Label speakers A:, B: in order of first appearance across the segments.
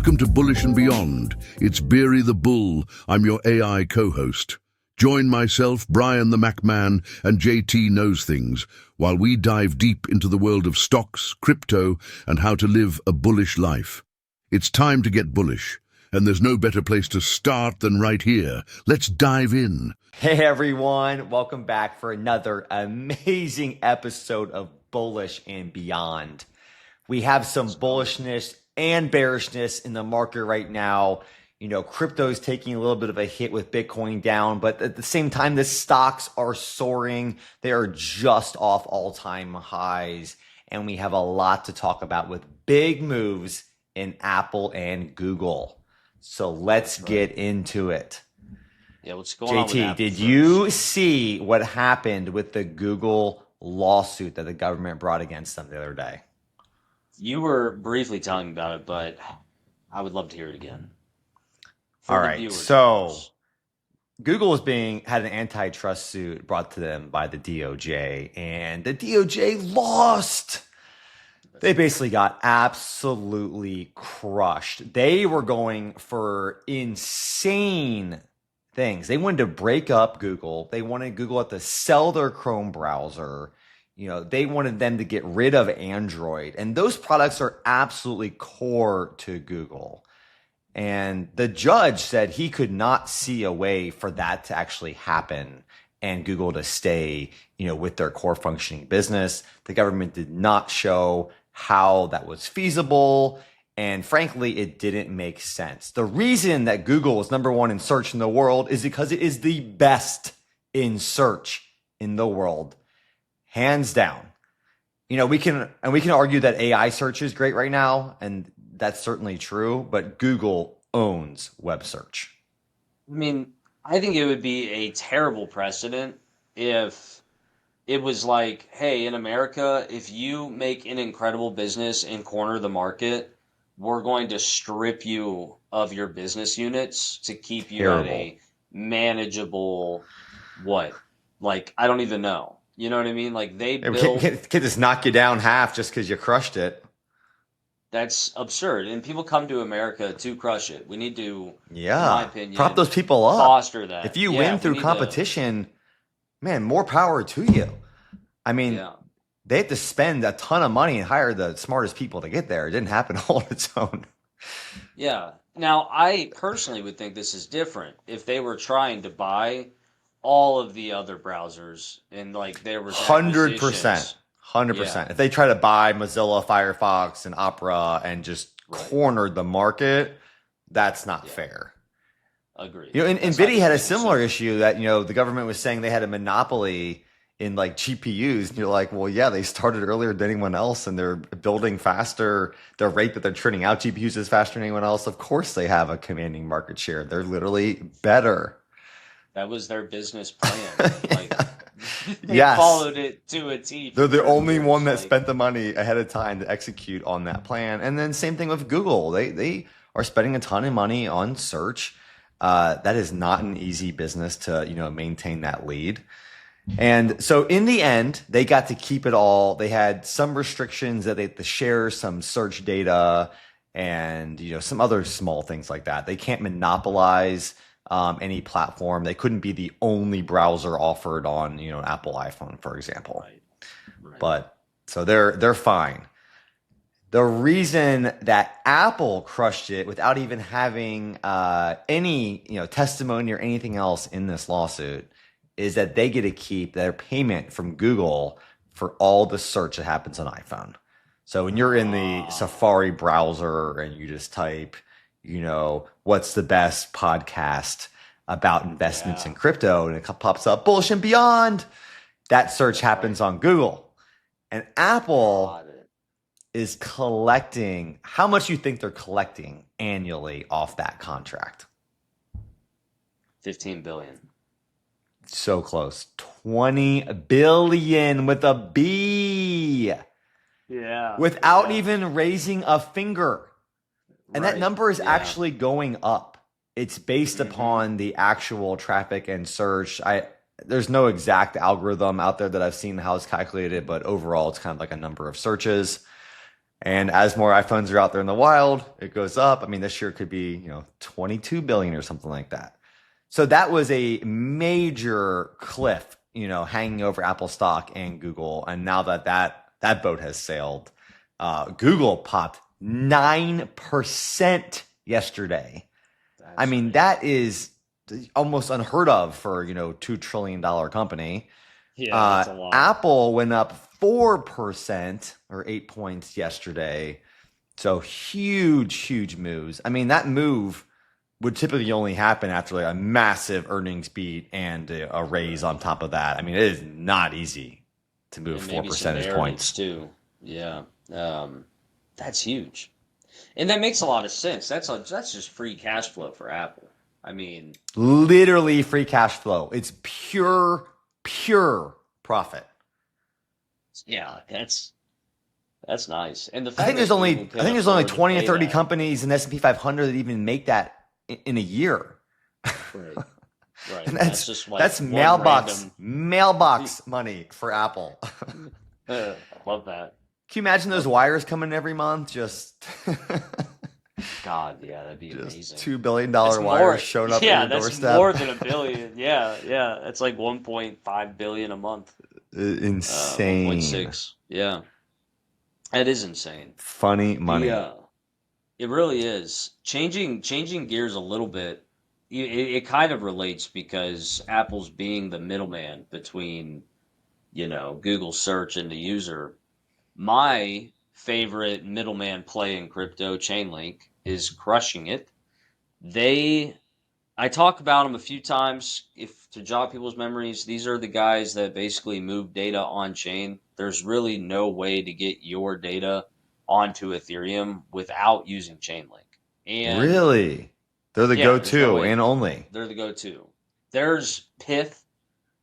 A: Welcome to Bullish and Beyond. It's Beery the Bull. I'm your AI co-host. Join myself, Brian the MacMan, and JT Knows Things while we dive deep into the world of stocks, crypto, and how to live a bullish life. It's time to get bullish, and there's no better place to start than right here. Let's dive in.
B: Hey everyone, welcome back for another amazing episode of Bullish and Beyond. We have some bullishness and bearishness in the market right now. You know, crypto is taking a little bit of a hit with Bitcoin down, but at the same time, the stocks are soaring. They are just off all-time highs, and we have a lot to talk about with big moves in Apple and Google. So let's get into it.
C: Yeah, what's going on with
B: JT,
C: Apple
B: did
C: first?
B: you see what happened with the Google lawsuit that the government brought against them the other day?
C: You were briefly telling me about it, but I would love to hear it again. For
B: All
C: the
B: right,
C: viewers, of
B: so
C: course.
B: Google had an antitrust suit brought to them by the DOJ, and the DOJ lost. They basically got absolutely crushed. They were going for insane things. They wanted to break up Google. They wanted Google to sell their Chrome browser. You know, they wanted them to get rid of Android. And those products are absolutely core to Google. And the judge said he could not see a way for that to actually happen and Google to stay, you know, with their core functioning business. The government did not show how that was feasible. And frankly, it didn't make sense. The reason that Google is number one in search in the world is because it is the best in search in the world. Hands down. You know, we can argue that AI search is great right now, and that's certainly true, but Google owns web search.
C: I mean, I think it would be a terrible precedent if it was like, hey, in America, if you make an incredible business and corner the market, we're going to strip you of your business units to keep you at a manageable what? Like, I don't even know. You know what I mean? Like they build.
B: Can't just knock you down half just because you crushed it.
C: That's absurd. And people come to America to crush it. We need to, in my
B: Yeah.
C: opinion,
B: Prop those people up.
C: foster that.
B: If you
C: Yeah,
B: win
C: we
B: through
C: need
B: competition, man, more power to you. I mean,
C: Yeah.
B: they have to spend a ton of money and hire the smartest people to get there. It didn't happen all on its own.
C: Yeah. Now, I personally would think this is different if they were trying to buy all of the other browsers and like there was
B: 100%.
C: acquisitions.
B: 100%.
C: Yeah.
B: If they try to buy Mozilla, Firefox, and Opera and just cornered the market, that's not fair.
C: Agreed.
B: You know, and
C: That's
B: NVIDIA had a
C: 100%
B: similar issue that, you know, the government was saying they had a monopoly in like GPUs. And you're like, well, yeah, they started earlier than anyone else and they're building faster. The rate that they're churning out GPUs is faster than anyone else. Of course they have a commanding market share. They're literally better.
C: That was their business plan. Like, they
B: Yes.
C: followed it to a T.
B: They're the
C: 30
B: only
C: years.
B: one that
C: Like,
B: spent the money ahead of time to execute on that plan. And then same thing with Google. They are spending a ton of money on search. That is not an easy business to, you know, maintain that lead. And so in the end, they got to keep it all. They had some restrictions that they had to share some search data and, you know, some other small things like that. They can't monopolize any platform. They couldn't be the only browser offered on, you know, Apple iPhone, for example.
C: Right.
B: But so they're fine. The reason that Apple crushed it without even having any, you know, testimony or anything else in this lawsuit is that they get to keep their payment from Google for all the search that happens on iPhone. So when you're in the Safari browser and you just type, you know, what's the best podcast about investments in crypto, and it pops up Bullish and Beyond, that search happens on Google. And Apple is collecting, how much you think they're collecting annually off that contract?
C: 15 billion.
B: So close. 20 billion with a B.
C: Yeah.
B: Without even raising a finger. And that
C: Right.
B: number is
C: Yeah.
B: actually going up. It's based upon the actual traffic and search. There's no exact algorithm out there that I've seen how it's calculated, but overall it's kind of like a number of searches. And as more iPhones are out there in the wild, it goes up. I mean, this year could be, 22 billion or something like that. So that was a major cliff, hanging over Apple stock and Google. And now that boat has sailed, Google popped 9% yesterday. I
C: That's
B: mean,
C: crazy.
B: that is almost unheard of for, $2 trillion company.
C: Yeah, that's a lot.
B: Apple went up 4% or 8 points yesterday. So huge, huge moves. I mean, that move would typically only happen after like a massive earnings beat and a raise on top of that. I mean, it is not easy to move
C: And
B: four
C: maybe some
B: percentage
C: narratives
B: points.
C: too. Yeah. That's huge. And that makes a lot of sense. That's just free cash flow for Apple. I mean,
B: Literally free cash flow. It's pure profit.
C: yeah, that's nice. And the
B: I
C: fact
B: think there's
C: that
B: only
C: Google
B: I
C: can
B: think there's only
C: afford to
B: 20 or
C: pay
B: 30
C: that.
B: companies in the S&P 500 that even make that in a year.
C: Right. Right.
B: And
C: And that's
B: that's
C: just like
B: that's
C: one random
B: mailbox money for Apple.
C: I love that.
B: Can you imagine those
C: Love that.
B: wires coming every month? Just
C: God, yeah, that'd be
B: just
C: amazing.
B: $2 billion
C: That's
B: wires
C: more,
B: showing up at
C: yeah,
B: your
C: that's more
B: doorstep.
C: than a billion. Yeah, yeah, that's like 1.5 billion a month.
B: Insane.
C: 1.6. Yeah, that is insane.
B: Funny
C: The
B: money.
C: It really is changing gears a little bit. It kind of relates because Apple's being the middleman between Google search and the user. My favorite middleman play in crypto, Chainlink, is crushing it. They I talk about them a few times if to jog people's memories. These are the guys that basically move data on chain. There's really no way to get your data onto Ethereum without using Chainlink. And
B: Really? They're the
C: yeah, there's no
B: go-to
C: way.
B: and only.
C: They're the go-to. There's Pith.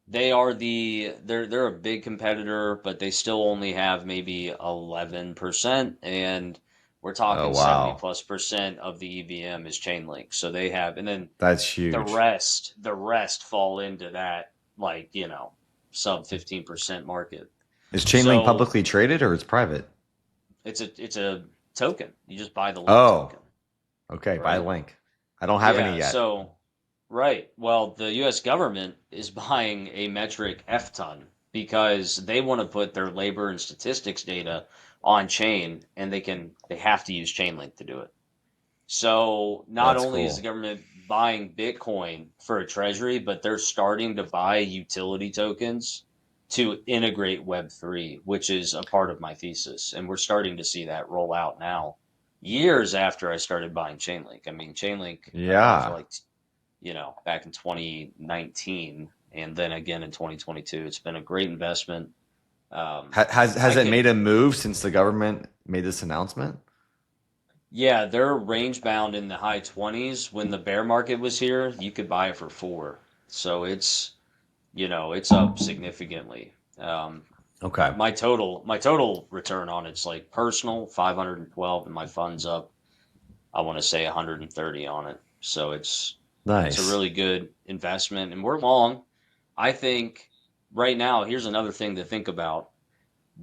C: They're a big competitor, but they still only have maybe 11%, and we're
B: Oh
C: talking 70
B: wow.
C: plus percent of the EVM is Chainlink. So they have, and then
B: That's
C: the
B: huge.
C: rest fall into that, like, sub 15% market.
B: Is Chainlink
C: So
B: publicly traded or it's private?
C: it's a token. You just buy the link
B: Oh,
C: token,
B: okay. Buy a
C: right?
B: link. I don't have any
C: Yeah,
B: yet.
C: so right. Well, the US government is buying a metric F ton because they want to put their labor and statistics data on chain, and they have to use Chainlink to do it. So not
B: That's
C: only is the
B: cool.
C: government buying Bitcoin for a treasury, but they're starting to buy utility tokens to integrate Web3, which is a part of my thesis. And we're starting to see that roll out now, years after I started buying Chainlink. I mean, Chainlink I bought for
B: Yeah.
C: like, back in 2019 and then again in 2022. It's been a great investment.
B: Has
C: I
B: it
C: could
B: made a move since the government made this announcement?
C: Yeah, they're range bound in the high 20s. When the bear market was here, you could buy it for 4. So it's up significantly. Um,
B: Okay.
C: my total return on it's like personal 512 and my funds up I want to say 130 on it. So it's a
B: Nice.
C: really good investment and we're long. I think right now here's another thing to think about.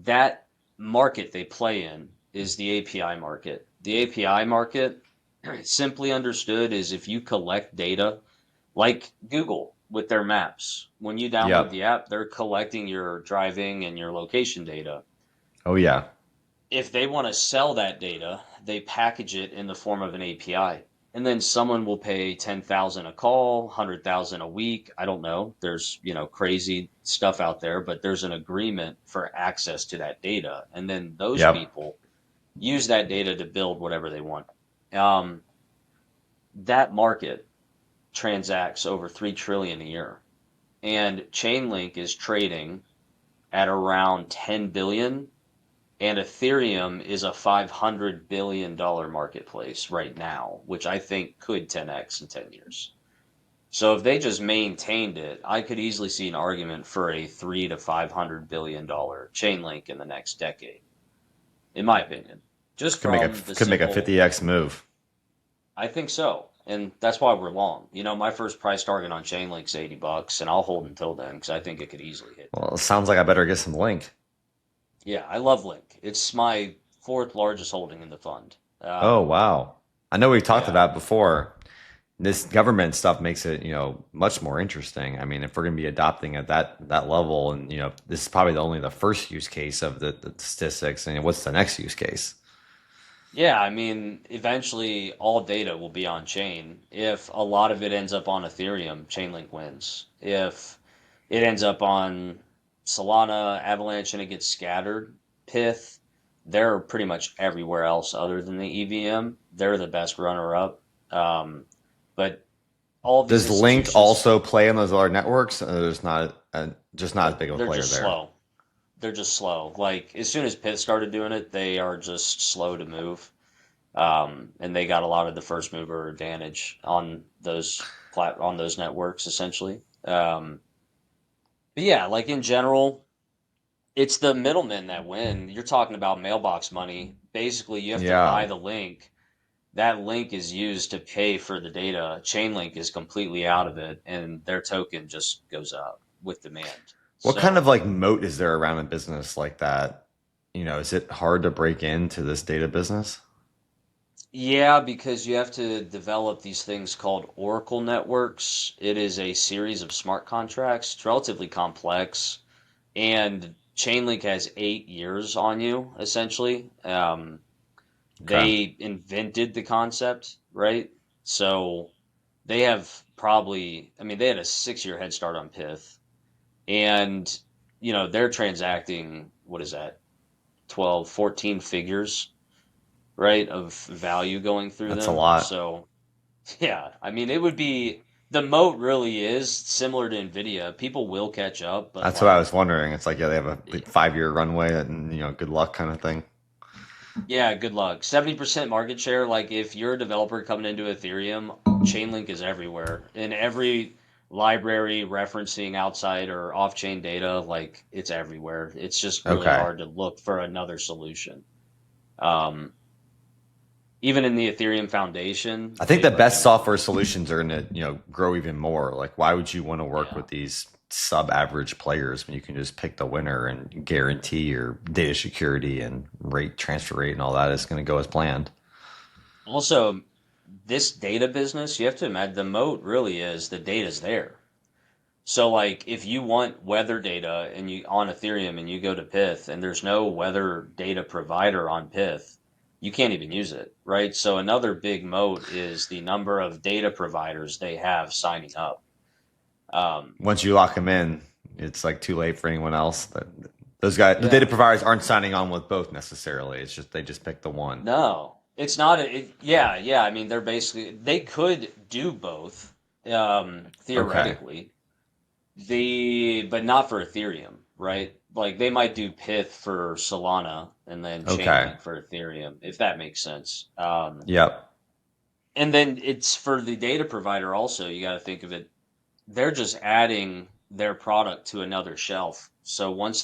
C: That market they play in is the API market. The API market, simply understood, is if you collect data like Google with their maps. When you download
B: Yep.
C: the app, they're collecting your driving and your location data.
B: Oh yeah.
C: If they want to sell that data, they package it in the form of an API. And then someone will pay 10,000 a call, 100,000 a week. I don't know. There's, crazy stuff out there, but there's an agreement for access to that data. And then those
B: Yep.
C: people use that data to build whatever they want. Um, that market transacts over 3 trillion a year. And Chainlink is trading at around 10 billion and Ethereum is a $500 billion marketplace right now, which I think could 10x in 10 years. So if they just maintained it, I could easily see an argument for a 3 to $500 billion chain link in the next decade, in my opinion. Just from the
B: Could make a
C: simple,
B: 50x move.
C: I think so. And that's why we're long. My first price target on Chainlink's $80, and I'll hold until then because I think it could easily hit
B: Well,
C: that.
B: it sounds like I better get some link.
C: Yeah, I love Link. It's my fourth largest holding in the fund.
B: Oh, wow. I know we talked
C: Yeah,
B: about before. This government stuff makes it, much more interesting. I mean, if we're going to be adopting at that level, and this is probably only the first use case of the statistics, and what's the next use case?
C: yeah. I mean, eventually all data will be on chain. If a lot of it ends up on Ethereum, Chainlink wins. If it ends up on Solana, Avalanche, and it gets scattered, Pith, they're pretty much everywhere else other than the EVM. They're the best runner-up. Um, but all of these
B: Does Link
C: institutions,
B: also play on those other networks? There's not just not as big of a
C: they're
B: player
C: just
B: there.
C: slow. They're just slow. Like as soon as Pith started doing it, they are just slow to move. And they got a lot of the first mover advantage on on those networks essentially. But yeah, like in general, it's the middlemen that win. You're talking about mailbox money. Basically, you have to
B: Yeah.
C: buy the link. That link is used to pay for the data. Chainlink is completely out of it, and their token just goes up with demand.
B: What kind of
C: So,
B: like moat is there around a business like that? Is it hard to break into this data business?
C: yeah, because you have to develop these things called Oracle networks. It is a series of smart contracts. It's relatively complex, and Chainlink has 8 years on you, essentially.
B: Okay.
C: They invented the concept, right? So they have probably, I mean, they had a 6 year head start on Pith, and they're transacting, what is that, 12, 14 figures, right, of value going through
B: That's a
C: them.
B: lot.
C: So yeah, I mean, it would be the moat really is similar to Nvidia. People will catch up, but
B: That's what I was
C: like,
B: wondering. It's like, yeah, they have a like 5 year runway and, good luck kind of thing.
C: yeah, good luck. 70% market share. Like, if you're a developer coming into Ethereum, Chainlink is everywhere. In every library referencing outside or off-chain data, like, it's everywhere. It's just really
B: Okay.
C: hard to look for another solution. Um, Even in the Ethereum Foundation,
B: I think
C: they
B: the best
C: recommend.
B: software solutions are going to, grow even more. Like, why would you want to work
C: Yeah.
B: with these sub-average players when you can just pick the winner and guarantee your data security and rate transfer rate and all that is going to go as planned?
C: Also, this data business, you have to imagine the moat really is the data's there. So like if you want weather data and you on Ethereum and you go to Pith and there's no weather data provider on Pith, you can't even use it, right? So another big moat is the number of data providers they have signing up. Um,
B: Once you lock them in, it's like too late for anyone else. Those guys, the data
C: yeah,
B: providers aren't signing on with both necessarily. It's just they just pick the one.
C: no, it's not yeah, yeah. I mean, they're basically they could do both,
B: Okay.
C: theoretically. But not for Ethereum, right? Like they might do Pith for Solana and then
B: Okay.
C: Chainlink for Ethereum, if that makes sense.
B: Yep.
C: And then it's for the data provider also. You got to think of it. They're just adding their product to another shelf. So once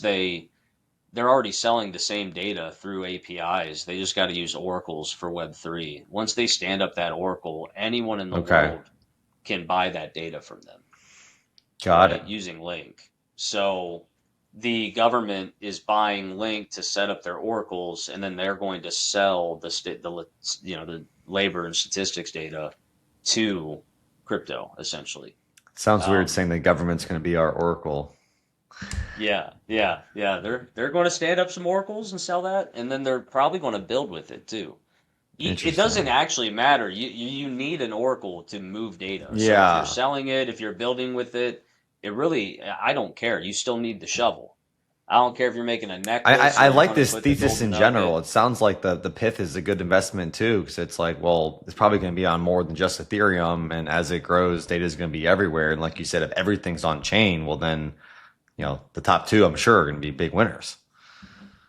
C: they're already selling the same data through APIs. They just got to use oracles for Web3. Once they stand up that oracle, anyone in the
B: Okay.
C: world can buy that data from them,
B: Got it.
C: right, using Link. So the government is buying Link to set up their oracles, and then they're going to sell the labor and statistics data to crypto, essentially.
B: Sounds weird
C: Um,
B: saying the government's going to be our oracle.
C: yeah, yeah, yeah. They're going to stand up some oracles and sell that, and then they're probably going to build with it too. It doesn't
B: Interesting.
C: actually matter. You need an oracle to move data. So if you're
B: Yeah.
C: selling it, if you're building with it, it really, I don't care. You still need the shovel. I don't care if you're making a
B: I, I,
C: necklace
B: I
C: or you
B: like
C: want to
B: this
C: put the
B: thesis
C: golden
B: in general.
C: nugget.
B: It sounds like the Pith is a good investment too, because it's like, well, it's probably going to be on more than just Ethereum, and as it grows, data is going to be everywhere. And like you said, if everything's on chain, well, then the top two, I'm sure, are going to be big winners.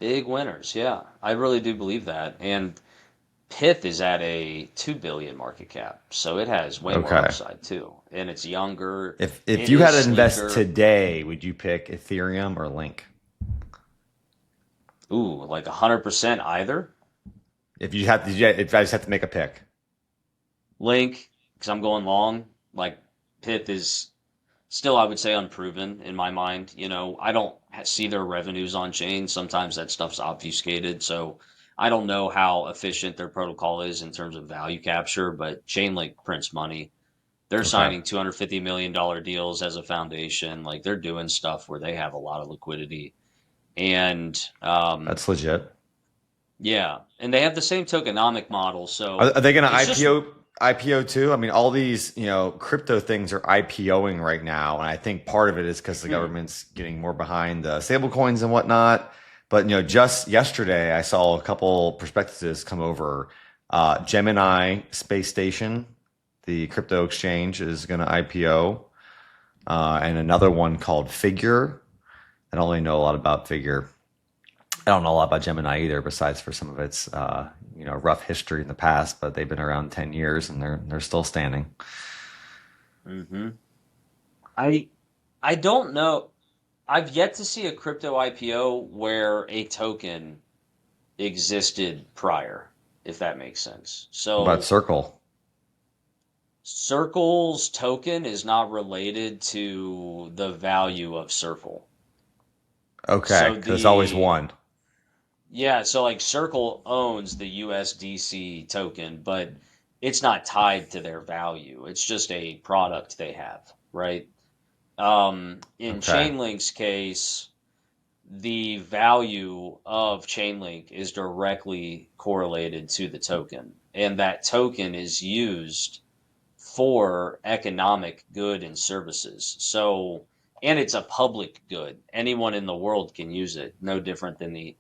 C: Big winners, yeah. I really do believe that. And Pith is at a 2 billion market cap, so it has way more
B: Okay.
C: upside too. And it's younger.
B: If
C: It
B: you
C: is
B: had to invest
C: sleeker.
B: today, would you pick Ethereum or Link?
C: Ooh, like 100% either.
B: If I just have to make a pick.
C: Link, because I'm going long. Like Pith is still, I would say, unproven in my mind. I don't see their revenues on chain. Sometimes that stuff's obfuscated. So I don't know how efficient their protocol is in terms of value capture, but Chainlink prints money. They're
B: Okay.
C: signing $250 million deals as a foundation. Like they're doing stuff where they have a lot of liquidity. And
B: That's legit.
C: yeah, and they have the same tokenomic model. So
B: Are they going to
C: it's just,
B: IPO too? I mean, all these, crypto things are IPOing right now, and I think part of it is because the government's getting more behind the stable coins and whatnot. But just yesterday, I saw a couple prospectuses come over. Gemini Space Station, the crypto exchange, is going to IPO, and another one called Figure. I don't really know a lot about Figure. I don't know a lot about Gemini either, besides for some of its rough history in the past. But they've been around 10 years and they're still standing.
C: hmm I don't know. I've yet to see a crypto IPO where a token existed prior, if that makes sense.
B: What about
C: So
B: Circle?
C: Circle's token is not related to the value of Circle.
B: Okay,
C: So
B: because it's always one.
C: yeah, so like Circle owns the USDC token, but it's not tied to their value. It's just a product they have, right? In
B: Okay,
C: Chainlink's case, the value of Chainlink is directly correlated to the token, and that token is used for economic good and services. So, and it's a public good. Anyone in the world can use it, no different than the.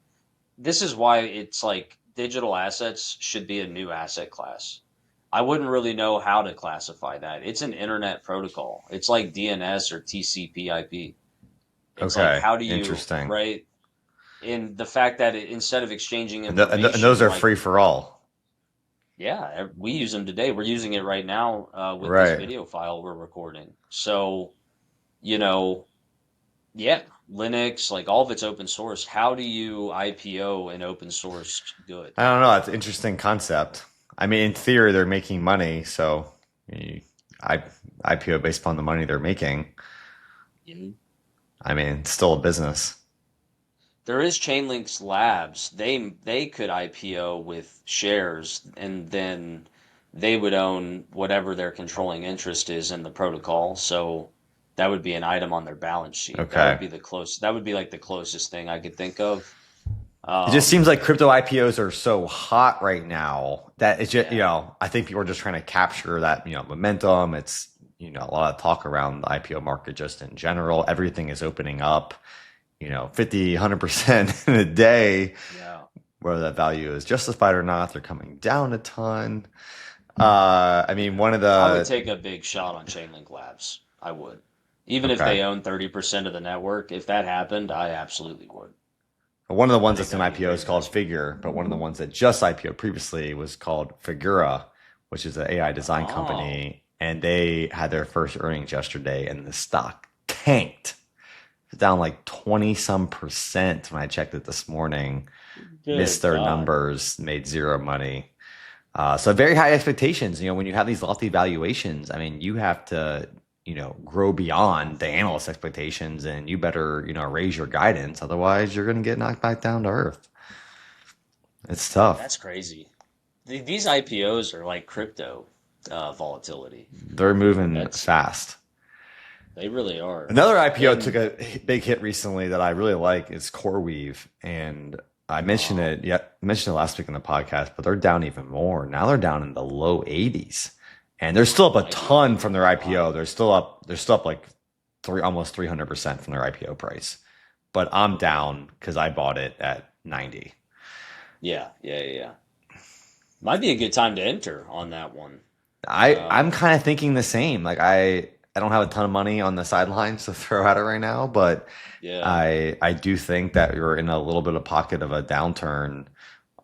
C: This is why it's like digital assets should be a new asset class. I wouldn't really know how to classify that. It's an internet protocol. It's like DNS or TCP/IP. It's like,
B: okay,
C: how do you,
B: interesting.
C: right? In the fact that instead of exchanging
B: And those
C: information,
B: are
C: like,
B: free for all.
C: yeah, we use them today. We're using it right now with this
B: Right.
C: video file we're recording. So, you know, yeah, Linux, like all of it's open source. How do you IPO an open sourced good?
B: I don't know. It's an interesting concept. I mean, in theory, they're making money, so you, I IPO based upon the money they're making.
C: Mhm.
B: I mean, it's still a business.
C: There is Chainlink's Labs. They could IPO with shares, and then they would own whatever their controlling interest is in the protocol. So that would be an item on their balance sheet. That would
B: Okay.
C: be the close. That would be like the closest thing I could think of.
B: It just seems
C: Um,
B: like crypto IPOs are so hot right now that it's just,
C: yeah,
B: I think people are just trying to capture that, momentum. It's, a lot of talk around the IPO market just in general. Everything is opening up, 50, 100% in a day,
C: yeah.
B: whether that value is justified or not. They're coming down a ton. I mean, one of
C: I would
B: the,
C: take a big shot on Chainlink Labs. I would. Even if
B: okay.
C: they own 30% of the network, if that happened, I absolutely would.
B: One of the
C: I
B: ones
C: think
B: that's an
C: that'd be a
B: IPO
C: great
B: is called
C: investment.
B: Figure, but one of the ones that just IPO previously was called Figura, which is an AI design
C: Oh,
B: company. And they had their first earnings yesterday, and the stock tanked. It's down like 20 some percent when I checked it this morning. Missed
C: good
B: their
C: God.
B: numbers, made zero money. So very high expectations. When you have these lofty valuations, I mean, you have to, grow beyond the analyst expectations, and you better, raise your guidance. Otherwise, you're going to get knocked back down to earth. It's tough.
C: That's crazy. These IPOs are like crypto volatility.
B: They're moving
C: That's
B: fast.
C: they really are.
B: Another IPO took
C: And
B: a big hit recently that I really like is CoreWeave, and I mentioned
C: oh,
B: it. Yeah, mentioned it last week in the podcast, but they're down even more. Now they're down in the low 80s, and they're still up a
C: might be
B: ton from their IPO.
C: wow.
B: They're still up. They're still up like almost 300% from their IPO price. But I'm down because I bought it at 90.
C: Yeah, yeah, yeah, yeah. Might be a good time to enter on that one.
B: I'm kind of thinking the same. Like I don't have a ton of money on the sidelines to throw at it right now, but
C: Yeah,
B: I do think that we're in a little bit of pocket of a downturn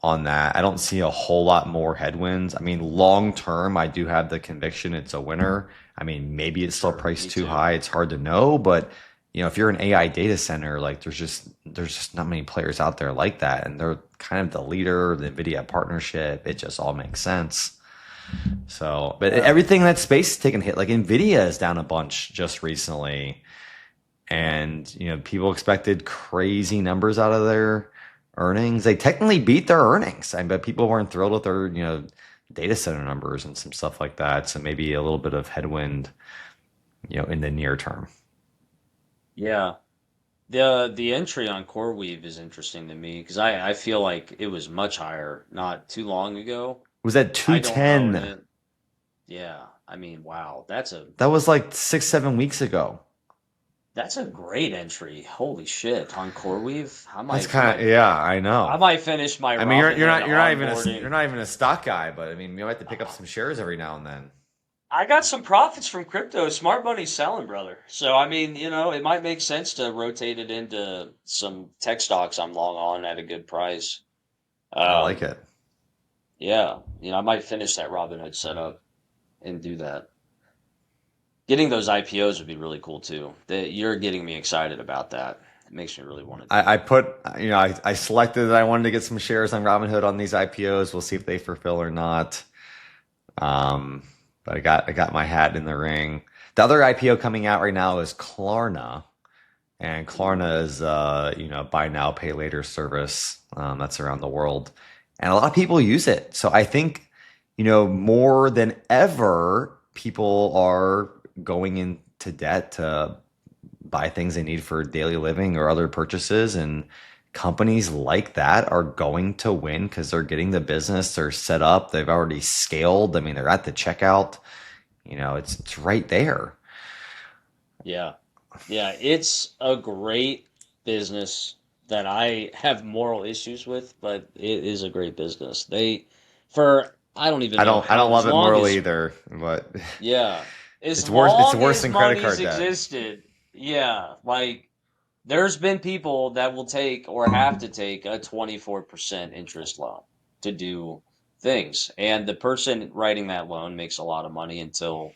B: on that. I don't see a whole lot more headwinds. I mean, long term, I do have the conviction it's a winner. I mean, maybe it's still
C: sure.
B: priced
C: Me
B: too
C: too.
B: high. It's hard to know, but if you're an AI data center, like there's just not many players out there like that, and they're kind of the leader, the NVIDIA partnership. It just all makes sense. So, but
C: Yeah.
B: everything in that space is taking a hit. Like NVIDIA is down a bunch just recently, and people expected crazy numbers out of their earnings. They technically beat their earnings, but people weren't thrilled with their, data center numbers and some stuff like that. So maybe a little bit of headwind, in the near term.
C: Yeah. The entry on CoreWeave is interesting to me because I feel like it was much higher not too long ago.
B: It was at
C: I don't own
B: 210.
C: it. Yeah. I mean, wow.
B: That was like 6, 7 weeks ago.
C: That's a great entry. Holy shit. On CoreWeave.
B: That's kind of, yeah, I
C: I
B: know.
C: might finish my
B: I mean, you're
C: Robinhood
B: not even
C: onboarding.
B: you're not even a stock guy, but I mean, you have to pick up some shares every now and then.
C: I got some profits from crypto. Smart money's selling, brother. So I mean, it might make sense to rotate it into some tech stocks I'm long on at a good price.
B: I like
C: Um,
B: it.
C: yeah, I might finish that Robinhood setup and do that. Getting those IPOs would be really cool too. You're getting me excited about that. It makes me really want to do
B: I
C: that.
B: put, I selected that I wanted to get some shares on Robinhood on these IPOs. We'll see if they fulfill or not. Um, but I got my hat in the ring. The other IPO coming out right now is Klarna, and Klarna is buy now pay later service that's around the world, and a lot of people use it. So I think more than ever people are going into debt to buy things they need for daily living or other purchases, and companies like that are going to win because they're getting the business, they're set up, they've already scaled. I mean, they're at the checkout. It's right there.
C: Yeah. Yeah, it's a great business that I have moral issues with, but it is a great business. I don't even know
B: I don't
C: how, as
B: love it
C: long
B: morally
C: as,
B: either, but
C: yeah, as
B: it's
C: long
B: worse
C: as
B: than credit
C: money's
B: card debt.
C: existed, yeah, like there's been people that will take or have to take a 24% interest loan to do things. And the person writing that loan makes a lot of money until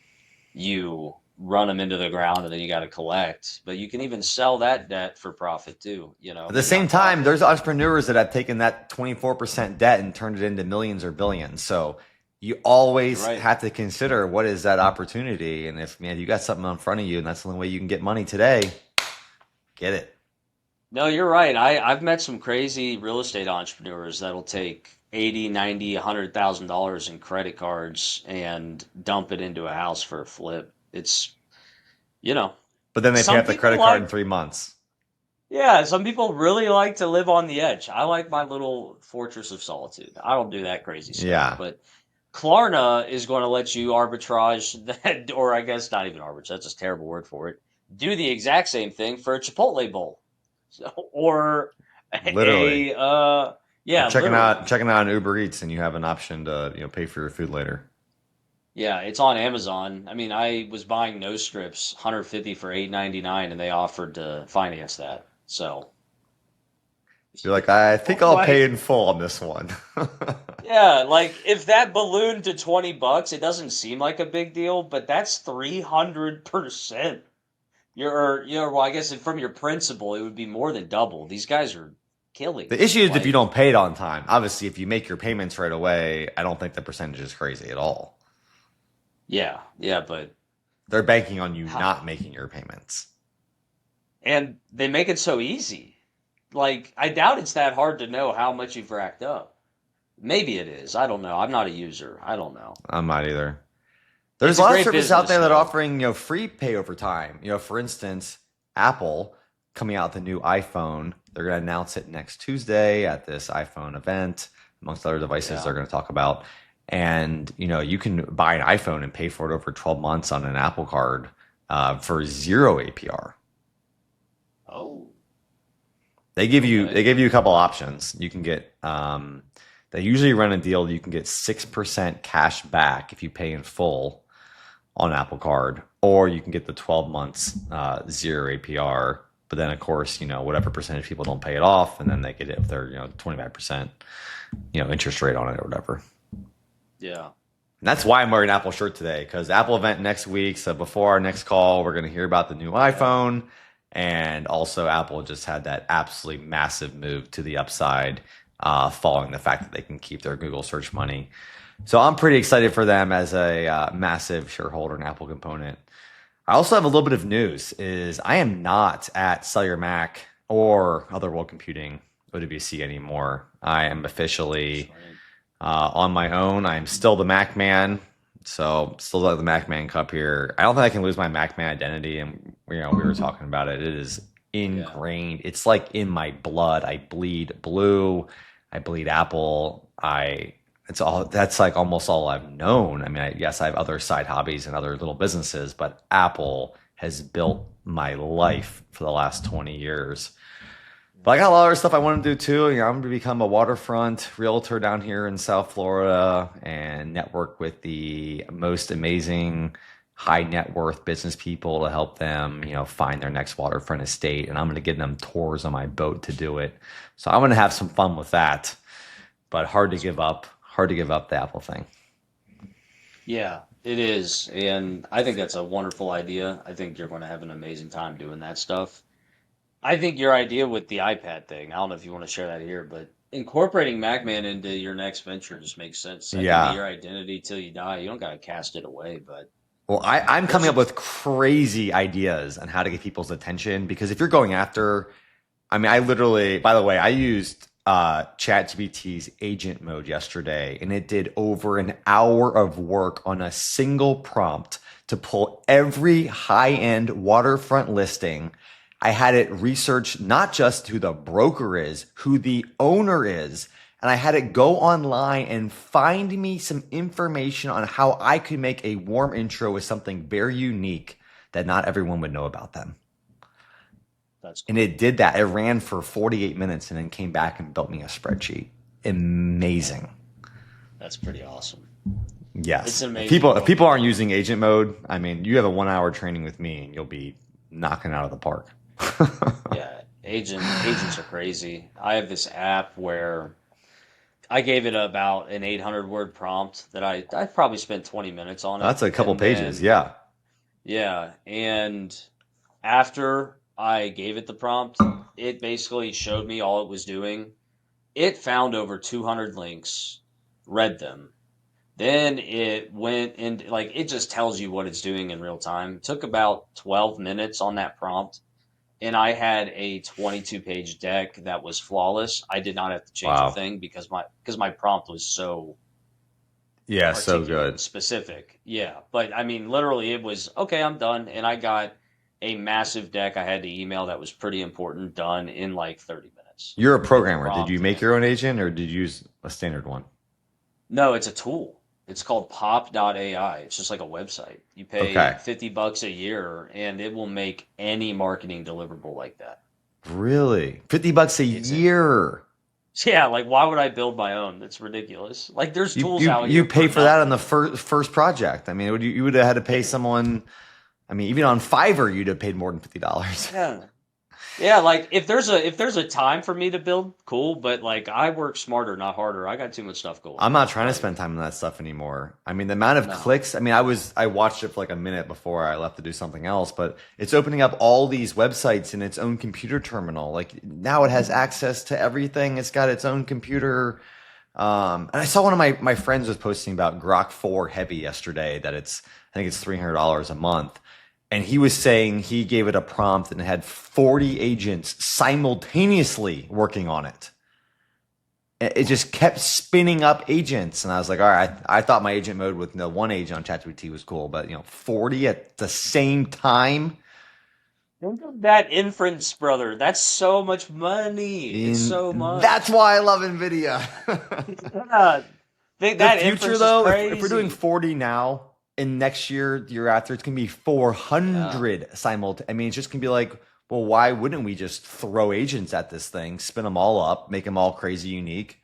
C: you run them into the ground and then you got to collect. But you can even sell that debt for profit too,
B: At the
C: make
B: same
C: that
B: time,
C: profit.
B: there's entrepreneurs that have taken that 24% debt and turned it into millions or billions. So you
C: You're
B: always
C: right.
B: have to consider what is that opportunity. And if, man, you got something in front of you and that's the only way you can get money today, get it.
C: No, you're right. I've met some crazy real estate entrepreneurs that'll take 80, 90, $100,000 in credit cards and dump it into a house for a flip. It's, you know,
B: But then they pay
C: some
B: off the
C: people
B: credit card in
C: like
B: 3 months.
C: Yeah, some people really like to live on the edge. I like my little fortress of solitude. I don't do that crazy stuff.
B: Yeah.
C: But Klarna is going to let you arbitrage that, or I guess not even arbitrage, that's a terrible word for it. Do the exact same thing for a Chipotle bowl. So, or
B: Literally. Or
C: yeah, literally.
B: checking out an Uber Eats and you have an option to, pay for your food later.
C: Yeah, it's on Amazon. I mean, I was buying no strips, 150 for 8.99, and they offered to finance that. So,
B: You're like, I think I'll pay
C: like,
B: in full on this one.
C: yeah, like if that ballooned to $20, it doesn't seem like a big deal, but that's 300%. Well, I guess from your principal, it would be more than double. These guys are killing
B: The
C: it.
B: issue is if you
C: Like,
B: don't pay it on time. Obviously, if you make your payments right away, I don't think the percentage is crazy at all.
C: yeah, yeah, but
B: They're banking on you
C: how,
B: not making your payments.
C: and they make it so easy. Like, I doubt it's that hard to know how much you've racked up. Maybe it is. I don't know. I'm not a user. I don't know.
B: I'm not either. There's
C: It's
B: a
C: a
B: lot of
C: great
B: services out
C: business,
B: there that are
C: though.
B: offering, free pay over time. For instance, Apple coming out with a new iPhone. They're going to announce it next Tuesday at this iPhone event, amongst other devices
C: Yeah.
B: they're going to talk about. And, you can buy an iPhone and pay for it over 12 months on an Apple card for zero APR.
C: Oh,
B: They
C: okay.
B: give you a couple options. You can get they usually run a deal. You can get 6% cash back if you pay in full on Apple Card, or you can get the 12 months zero APR. But then, of course, whatever percentage people don't pay it off, and then they get it if they're 25% interest rate on it or whatever.
C: Yeah.
B: And that's why I'm wearing an Apple shirt today, because Apple event next week. So before our next call, we're going to hear about the new
C: Yeah.
B: iPhone. And also, Apple just had that absolutely massive move to the upside following the fact that they can keep their Google search money. So I'm pretty excited for them as a massive shareholder and Apple component. I also have a little bit of news is I am not at Sell Your Mac or Other World Computing OWC anymore. I am officially on my own. I'm still the Mac Man. So still like the Mac Man Cup here. I don't think I can lose my Mac Man identity. And we were talking about it. It is ingrained. It's like in my blood. I bleed blue. I bleed apple. That's like almost all I've known. I mean, yes, I have other side hobbies and other little businesses, but Apple has built my life for the last 20 years. But I got a lot of other stuff I want to do too. I'm going to become a waterfront realtor down here in South Florida and network with the most amazing high net worth business people to help them, find their next waterfront estate. And I'm going to give them tours on my boat to do it. So I'm going to have some fun with that, but hard to give up the Apple thing.
C: Yeah, it is. And I think that's a wonderful idea. I think you're going to have an amazing time doing that stuff. I think your idea with the iPad thing, I don't know if you want to share that here, but incorporating MacMan into your next venture just makes sense. That can be your identity till you die. You don't got to cast it away, but.
B: Well, I'm coming up with crazy ideas on how to get people's attention, because if you're going after, I literally, by the way, I used ChatGPT's agent mode yesterday, and it did over an hour of work on a single prompt to pull every high-end waterfront listing. I had it research not just who the broker is, who the owner is, and I had it go online and find me some information on how I could make a warm intro with something very unique that not everyone would know about them.
C: That's cool.
B: And it did that. It ran for 48 minutes and then came back and built me a spreadsheet. Amazing.
C: That's pretty awesome.
B: Yes.
C: It's amazing.
B: If people aren't using agent mode, you have a 1 hour training with me and you'll be knocking out of the park.
C: Yeah, agents are crazy. I have this app where I gave it about an 800-word prompt that I probably spent 20 minutes on it.
B: That's a couple pages, yeah.
C: Yeah, and after I gave it the prompt, it basically showed me all it was doing. It found over 200 links, read them. Then it went and it just tells you what it's doing in real time. It took about 12 minutes on that prompt. And I had a 22-page deck that was flawless. I did not have to change a thing because my prompt was so
B: so good,
C: specific. Yeah, but literally, it was okay. I'm done, and I got a massive deck I had to email that was pretty important done in 30 minutes.
B: You're a programmer. Did you make your own agent, or did you use a standard one?
C: No, it's a tool. It's called pop.ai. It's just like a website. You pay $50 a year, and it will make any marketing deliverable like that.
B: Really? $50 a year?
C: Yeah, why would I build my own? That's ridiculous. There's tools out here.
B: You pay for that on the first project. You would have had to pay someone. Even on Fiverr, you'd have paid more than $50.
C: Yeah. Yeah, if there's a time for me to build, cool, but I work smarter, not harder. I got too much stuff going.
B: I'm not trying to spend time on that stuff anymore. The amount of clicks, I watched it for a minute before I left to do something else, but it's opening up all these websites in its own computer terminal. Now it has access to everything. It's got its own computer. And I saw one of my friends was posting about Grok 4 Heavy yesterday, that I think it's $300 a month. And he was saying he gave it a prompt and had 40 agents simultaneously working on it. It just kept spinning up agents. And I was like, all right, I thought my agent mode with one agent on ChatGPT was cool, but 40 at the same time.
C: Think of that inference, brother. That's so much money. It's so much.
B: That's why I love NVIDIA.
C: The
B: future, though, if we're doing 40 now, and next year after, it's going to be 400 simultaneously. It's just going to be well, why wouldn't we just throw agents at this thing, spin them all up, make them all crazy unique,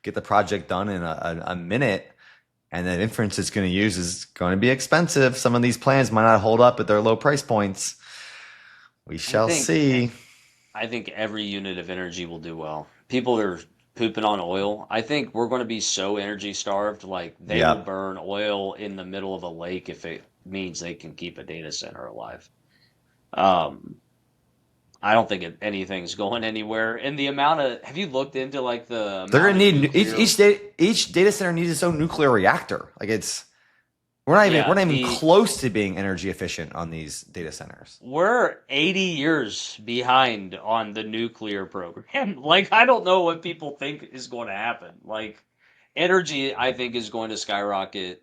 B: get the project done in a minute, and then inference it's going to use is going to be expensive. Some of these plans might not hold up at their low price points. We shall see.
C: I think every unit of energy will do well. People are pooping on oil. I think we're going to be so energy starved, they will burn oil in the middle of a lake if it means they can keep a data center alive. I don't think anything's going anywhere. And the amount of, have you looked into the?
B: They're going to need each data center needs its own nuclear reactor. We're not even close to being energy efficient on these data centers.
C: We're 80 years behind on the nuclear program. Like, I don't know what people think is going to happen. Like, energy, I think, is going to skyrocket.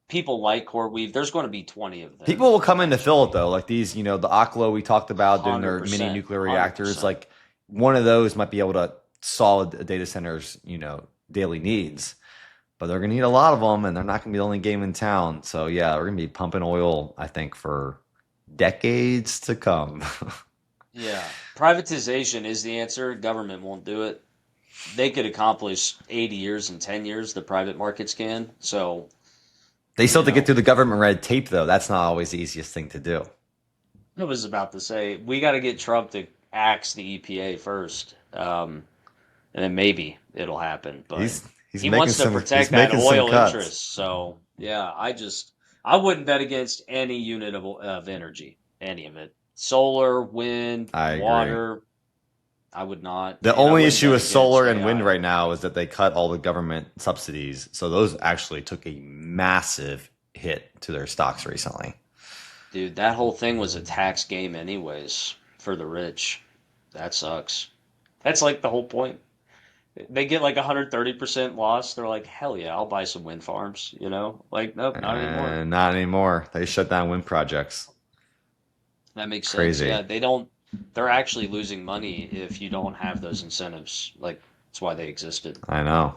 C: People like CoreWeave. There's going to be 20 of them.
B: People will come in to fill it, though. Like these, the Oklo we talked about doing their
C: 100%,
B: mini nuclear reactors.
C: 100%.
B: Like one of those might be able to solve a data center's, daily needs. But they're going to need a lot of them, and they're not going to be the only game in town. So, yeah, we're going to be pumping oil, I think, for decades to come.
C: Yeah. Privatization is the answer. Government won't do it. They could accomplish 80 years in 10 years. The private markets can. So
B: they still have to get through the government red tape, though. That's not always the easiest thing to do.
C: I was about to say, we got to get Trump to axe the EPA first. And then maybe it'll happen. But he wants to protect that oil interest. So, yeah, I wouldn't bet against any unit of energy, any of it. Solar, wind, water. I would not.
B: The only issue with solar and wind right now is that they cut all the government subsidies. So those actually took a massive hit to their stocks recently.
C: Dude, that whole thing was a tax game anyways for the rich. That sucks. That's like the whole point. They get like 130% loss. They're like, hell yeah, I'll buy some wind farms. Like, nope, not anymore.
B: Not anymore. They shut down wind projects.
C: That makes sense.
B: Crazy.
C: Yeah, they're actually losing money if you don't have those incentives. Like, that's why they existed.
B: I know.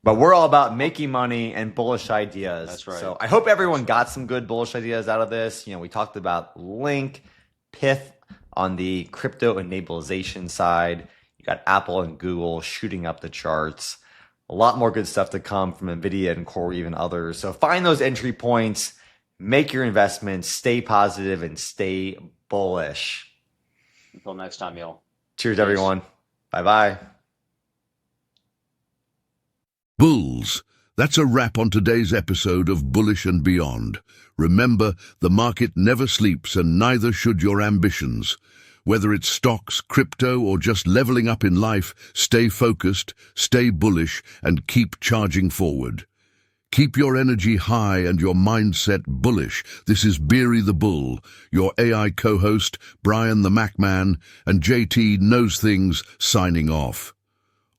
B: But we're all about making money and bullish ideas.
C: That's right.
B: So I hope everyone got some good bullish ideas out of this. We talked about Link, Pith on the crypto enablization side. Got Apple and Google shooting up the charts. A lot more good stuff to come from NVIDIA and CoreWeave and others. So find those entry points, make your investments, stay positive, and stay bullish.
C: Until next time, y'all.
B: Cheers, everyone. Bye-bye.
A: Bulls. That's a wrap on today's episode of Bullish and Beyond. Remember, the market never sleeps, and neither should your ambitions. Whether it's stocks, crypto, or just leveling up in life, stay focused, stay bullish, and keep charging forward. Keep your energy high and your mindset bullish. This is Beery the Bull, your AI co-host, Brian the Macman, and JT Knows Things signing off.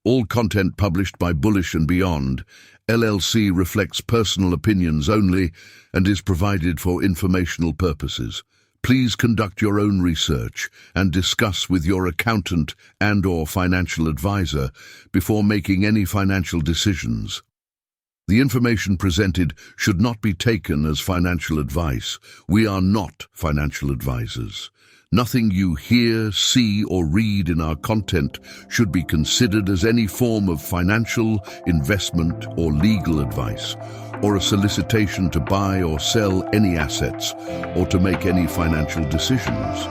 A: All content published by Bullish and Beyond, LLC reflects personal opinions only and is provided for informational purposes. Please conduct your own research and discuss with your accountant and/or financial advisor before making any financial decisions. The information presented should not be taken as financial advice. We are not financial advisors. Nothing you hear, see, or read in our content should be considered as any form of financial, investment, or legal advice, or a solicitation to buy or sell any assets, or to make any financial decisions.